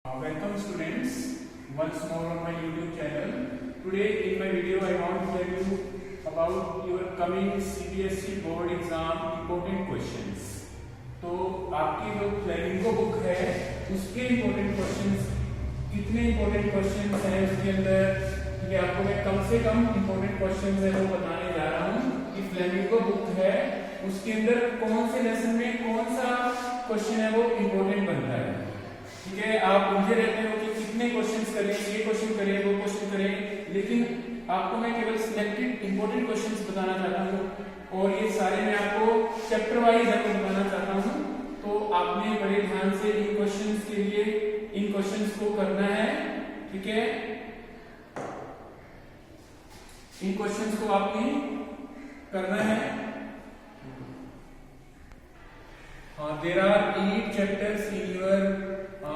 Welcome students once more on my YouTube channel. Today in my video I want to tell you about your coming CBSE board exam important questions. तो आपकी जो flamingo book है उसके important questions कितने important questions हैं उसके अंदर, ये आपको मैं कम से कम important questions है वो बताने जा रहा हूँ कि फ्लेमिंगो बुक है उसके अंदर कौन से लेसन में कौन सा क्वेश्चन है वो important बनता है। ठीक है, आप उलझे रहते हो कि कितने क्वेश्चंस करें, ये क्वेश्चन करें, वो क्वेश्चन करें, लेकिन आपको मैं केवल सिलेक्टेड इंपॉर्टेंट क्वेश्चंस बताना चाहता हूँ और ये सारे मैं आपको चैप्टर वाइज आपको बताना चाहता हूँ। तो आपने बड़े ध्यान से इन क्वेश्चंस के लिए इन क्वेश्चंस को करना है। ठीक है, इन क्वेश्चंस को आपने करना है। There are 8 chapters in your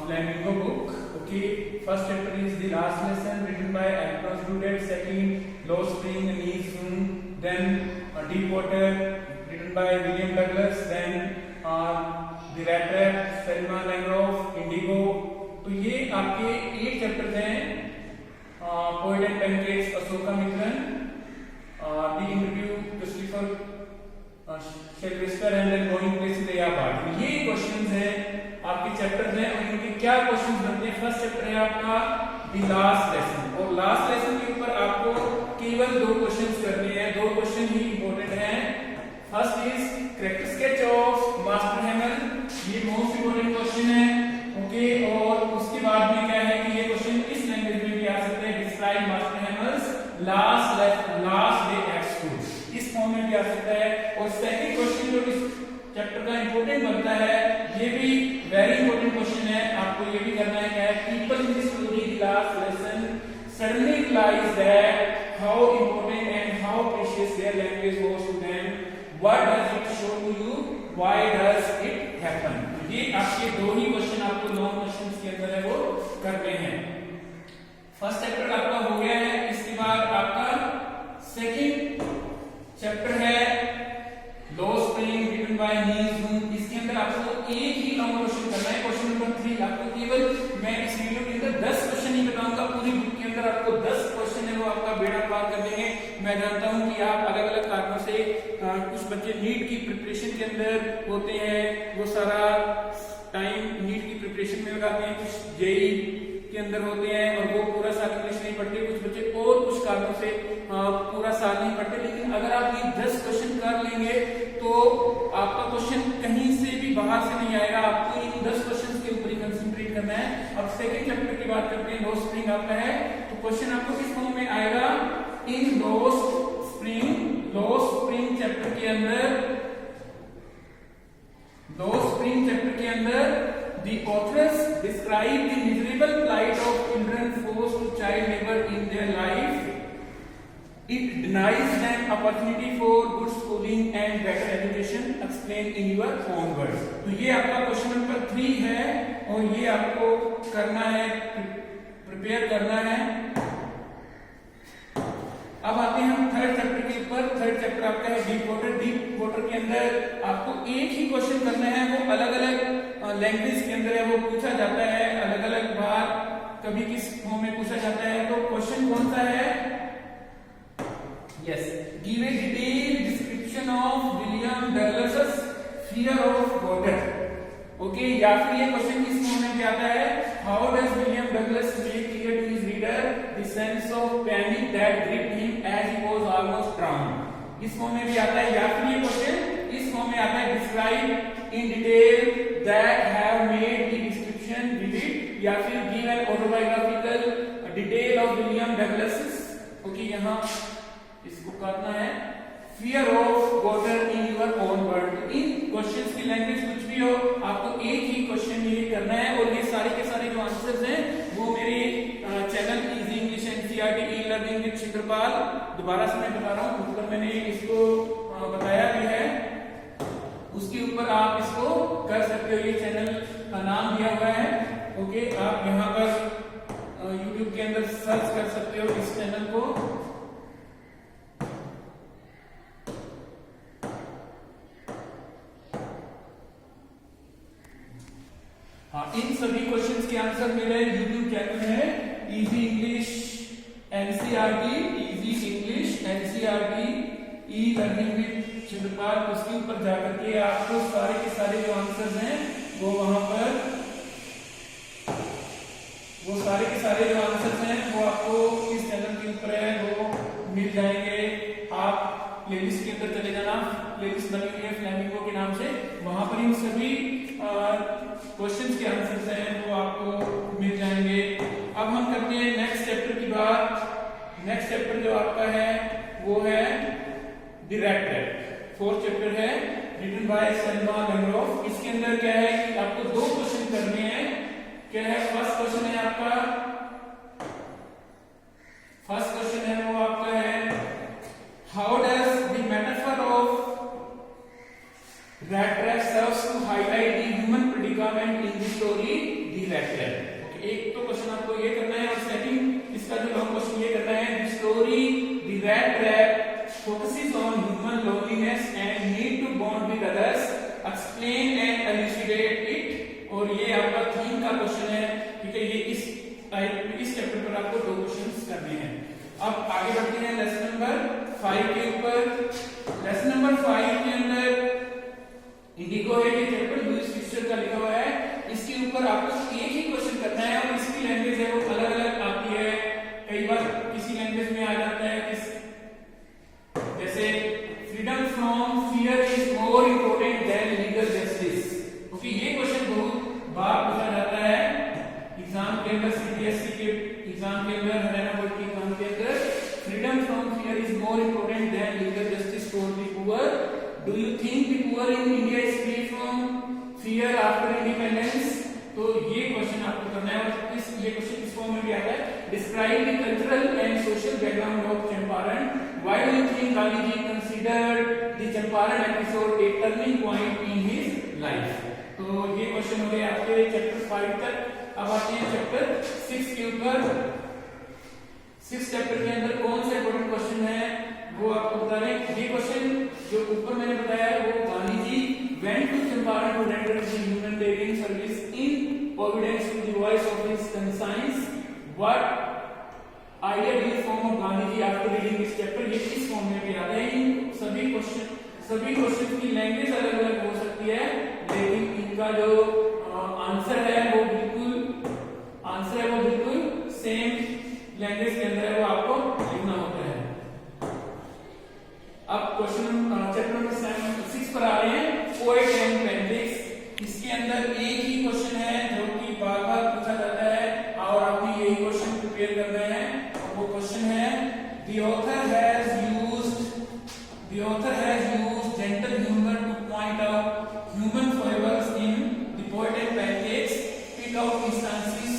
Flamingo book. Okay, first chapter is the last lesson written by Alphonse Daudet. Second, Low Spring, Knee Zoom. Then Deep Water written by William Douglas. Then The Rat Trap, Selma Lagerlöf, Indigo. तो ये आपके 8 chapters हैं। Poet and Pancakes, Ashoka Mitran, The Interview, Christopher Silvester and then going places they are bard. ये questions हैं आपके chapters हैं और इनके क्या क्वेश्चंस बनते हैं। फर्स्ट चैप्टर है आपका द लास्ट लेसन और लास्ट लेसन के ऊपर आपको केवल 2 क्वेश्चंस करने हैं। 2 क्वेश्चन ही इंपॉर्टेंट हैं। First is correct sketch of master hammer, ये मोस्ट इंपॉर्टेंट क्वेश्चन है। ओके, और उसके बाद में क्या है कि ये क्वेश्चन इस लैंग्वेज में भी आ सकते हैं। Describe master hammers last day at school, इस फॉर्म में भी आ सकता है। और सेकंड क्वेश्चन जो इस चैप्टर का इंपॉर्टेंट बनता है, ये भी वेरी इंपॉर्टेंट क्वेश्चन है। आपको ये भी करना है क्या है, people in this story last lesson suddenly realise that how important and how precious their language was to them, what does it show to you, why does it happen. ये आपके 2 ही क्वेश्चन आपको लॉन्ग क्वेश्चंस के अंदर है वो करने हैं। फर्स्ट चैप्टर आपका हो गया है। इसके बाद आपका सेकंड चैप्टर है लो स्प्रिंग रिटन बाय नी जून। इसके अंदर आपको एक ही लॉन्ग क्वेश्चन करना है, क्वेश्चन नंबर 3। आपको केवल मैं इस वीडियो के अंदर 10 क्वेश्चन ही बताऊंगा, पूरी बुक के अंदर आपको 10 क्वेश्चन है वो आपका बेड़ा पार कर देंगे। मैं जानता हूं कि आप अलग अलग कारणों से कुछ बच्चे नीट की प्रिपरेशन के अंदर होते हैं, वो सारा टाइम नीट की प्रिपरेशन में लगाते हैं, कुछ जेई के अंदर होते हैं और वो पूरा साल इंग्लिश नहीं पढ़ते, कुछ बच्चे और कुछ कारणों से पूरा साल नहीं पढ़ते। लेकिन अगर आप ये 10 क्वेश्चन कर लेंगे तो आपका क्वेश्चन कहीं से भी बाहर से नहीं आएगा, आपको इन 10 क्वेश्चन के ऊपर ही कंसंट्रेट करना है। अब सेकंड चैप्टर की बात करते हैं, लो स्प्रिंग आपका है, तो क्वेश्चन आपको किस फॉर्म में आएगा, इन लो स्प्रिंग चैप्टर के अंदर the authors describe the miserable plight of children forced to child labor in their life. It denies them opportunity for good schooling and better education. Explain in your own words. तो ये आपका question number 3 है और ये आपको करना है, prepare करना है। अब आते हैं हम थर्ड चैप्टर के ऊपर। थर्ड चैप्टर आपका है डीप वाटर। डीप वाटर के अंदर आपको एक ही क्वेश्चन करना है, वो अलग अलग लैंग्वेज के अंदर है वो पूछा जाता है, अलग अलग बार कभी किस फॉर्म में पूछा जाता है। तो क्वेश्चन कौन सा है, yes, give a detail description of William Douglas fear of water. Okay, या फिर ये क्वेश्चन किस फॉर्म में आता है, how does William Douglas make clear to his reader the sense of panic that gripped him as he was almost drowned, इस form में भी आता है। या फिर ये क्वेश्चन इस फॉर्म में आता है, describe in detail that have made the description vivid, या फिर give an autobiographical detail of William Douglas। Okay, यहाँ इसको करना है fear of water in your own word। In questions की लैंग्वेज कुछ भी हो, आपको एक ही क्वेश्चन ये करना है और ये सारे के सारे जो आंसर्स हैं वो मेरे channel easy English NCERT e learning with Shikharpal, दोबारा से मैं बता रहा हूँ, ऊपर मैंने इसको बताया भी है, उसके ऊपर आप इसको कर सकते हो। ये चैनल का नाम दिया हुआ है। ओके, आप यहाँ पर YouTube के अंदर सर्च कर सकते हो इस चैनल को। हाँ, इन सभी क्वेश्चंस के आंसर आंसर मेरे यूट्यूब चैनल है easy English NCERT, easy English NCERT e learning with Shilpa. उसके ऊपर जाकर के आपको सारे के सारे जो आंसर्स हैं वो वहां पर, वो सारे के सारे जो आंसर्स हैं वो आपको इस चैनल के ऊपर है वो मिल जाएंगे। आप प्लेलिस्ट के अंदर चले जाना, प्लेलिस्ट बनी हुई है फ्लेमिंगो के नाम से, वहां पर इन सभी क्वेश्चंस के आंसर्स हैं वो आपको मिल जाएंगे। अब हम करते हैं नेक्स्ट चैप्टर की बात। नेक्स्ट चैप्टर जो आपका है वो है the rat trap, fourth chapter है, रिटन बाय सेल्मा लंगरोफ। इसके अंदर क्या है कि आपको दो क्वेश्चन करने हैं। क्या है, फर्स्ट क्वेश्चन है आपका, फर्स्ट क्वेश्चन है वो आपका है how does the metaphor of rat trap serves to highlight the human predicament in the story the rat trap. Okay, एक तो क्वेश्चन आपको ये करना है और सेकंड इसका जो लॉन्ग क्वेश्चन ये करना है, the story the rat trap focuses on human loneliness and need to bond with others, explain and elucidate it। और ये आपका थीम का क्वेश्चन है, ठीक है। ये इस टाइप इस चैप्टर पर आपको दो क्वेश्चंस करने हैं। अब आगे बढ़ते हैं लेसन नंबर 5 के ऊपर। लेसन नंबर 5 के अंदर इंडिगो है, ये चैप्टर लुइस फिशर का लिखा हुआ है। इसके ऊपर आपको एक ही क्वेश्चन करना है और इसकी लैंग्वेज है वो अलग अलग आती है। कई बार किसी लैंग्वेज में आ जाता है जैसे freedom from fear is more important than legal justice. Okay, ये क्वेश्चन बहुत बार पूछा जाता है एग्जाम के अंदर, सीबीएसई के एग्जाम के अंदर, हरियाणा बोर्ड के एग्जाम के अंदर। Freedom from fear is more important than legal justice for the poor. Do you think the poor in India is free from fear after independence? तो ये क्वेश्चन आपको करना है और ये क्वेश्चन इस फॉर्म में भी आता है। Describe the cultural and social background of Champaran. Why do you think Gandhi ji considered the Champaran episode a turning point in his life? तो ये क्वेश्चन हो गए आपके चैप्टर 5 तक। अब आते हैं चैप्टर 6 के ऊपर। 6 चैप्टर के अंदर कौन से इंपॉर्टेंट क्वेश्चन है वो आपको बता रहे हैं। ये क्वेश्चन जो ऊपर मैंने बताया है वो Gandhi ji went to Champaran to render the humanitarian service in obedience to the voice of his conscience. What idea the form of Gandhi ji after reading this chapter, ये इस फॉर्म में भी आता है। इन सभी क्वेश्चन की लैंग्वेज अलग अलग हो सकती है, लेकिन इनका जो आंसर है वो बिल्कुल सेम लैंग्वेज के अंदर है, वो आपको लिखना होता है। अब क्वेश्चन चैप्टर नंबर 6 पर आ रहे हैं, पोएट एंड पेंडिक्स। इसके अंदर एक ही क्वेश्चन है जो कि बार बार पूछा जाता है और आपको यही क्वेश्चन प्रिपेयर करना है। वो क्वेश्चन है the author has used gentle humor to point out human foibles in the poet and pancakes, pick out instances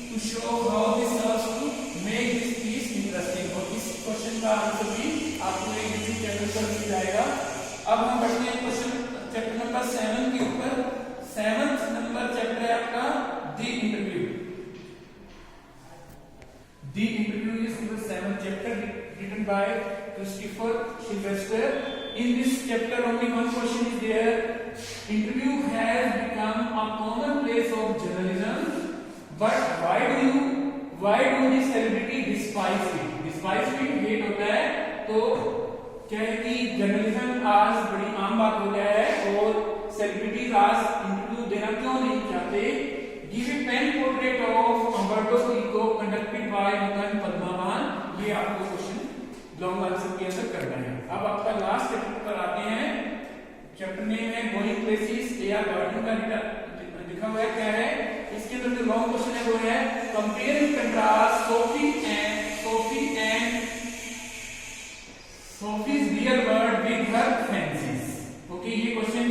to show how this serves to make this piece interesting। और इस question का answer भी आपको एक YouTube channel पर मिल जाएगा। अब हम बढ़ते हैं क्वेश्चन चैप्टर नंबर 7 के ऊपर। 7th नंबर चैप्टर है आपका the interview. The interview is the 7th chapter written by Christopher Sylvester. In this chapter only one question is there. Interview has become a commonplace of journalism, but why do the celebrity despise it? Despise it hate होता है, तो क्या है कि journalism आज बड़ी आम बात हो गया है और सेलिब्रिटीज आज इंटरव्यू देना क्यों नहीं चाहते। Give a pen portrait of Umberto Eco conducted by Makan Padmanabhan। ये आपको क्वेश्चन लॉन्ग आंसर के अंदर करना है। अब आपका लास्ट चैप्टर पर आते हैं। चैप्टर नेम है गोइंग प्लेसेस। ए.आर. गॉर्डन का लिखा हुआ है, क्या है इसके अंदर जो लॉन्ग क्वेश्चन है वो है compare and contrast Sophie's real world with her fancies। Okay, ये क्वेश्चन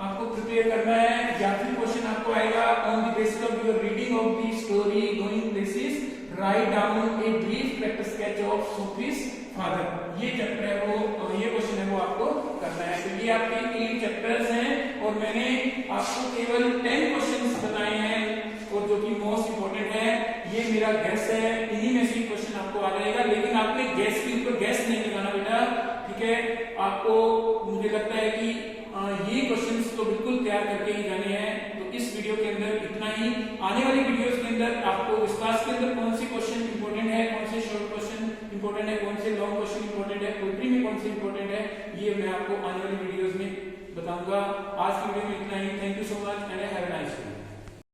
आपको प्रिपेयर करना है। या फिर क्वेश्चन आपको आएगा on the basis of your reading of the story going places write down a brief character sketch of Sophie's father. ये chapter है वो, ये क्वेश्चन है वो आपको करना है। तो ये आपके 3 चैप्टर्स हैं और मैंने आपको केवल 10 क्वेश्चंस बताए हैं और जो कि मोस्ट इंपोर्टेंट है। ये मेरा गेस है, इन्हीं में से क्वेश्चन आपको आ जाएगा, लेकिन आपने गेस के ऊपर गेस नहीं लगाना बेटा, ठीक है। आपको मुझे लगता है कि ये क्वेश्चंस तो बिल्कुल तैयार करके ही जाने हैं। तो इस वीडियो के अंदर इतना ही। आने वाली वीडियोस के अंदर आपको विस्कास के अंदर कौन से क्वेश्चन इंपॉर्टेंट है, कौन से शॉर्ट क्वेश्चन इंपॉर्टेंट है, कौन से लॉन्ग क्वेश्चन इंपॉर्टेंट है, पोएट्री में कौन से इंपॉर्टेंट है, ये मैं आपको आने वाली वीडियोस में बताऊंगा। आज की वीडियो में इतना ही। Thank you so much and have a nice day.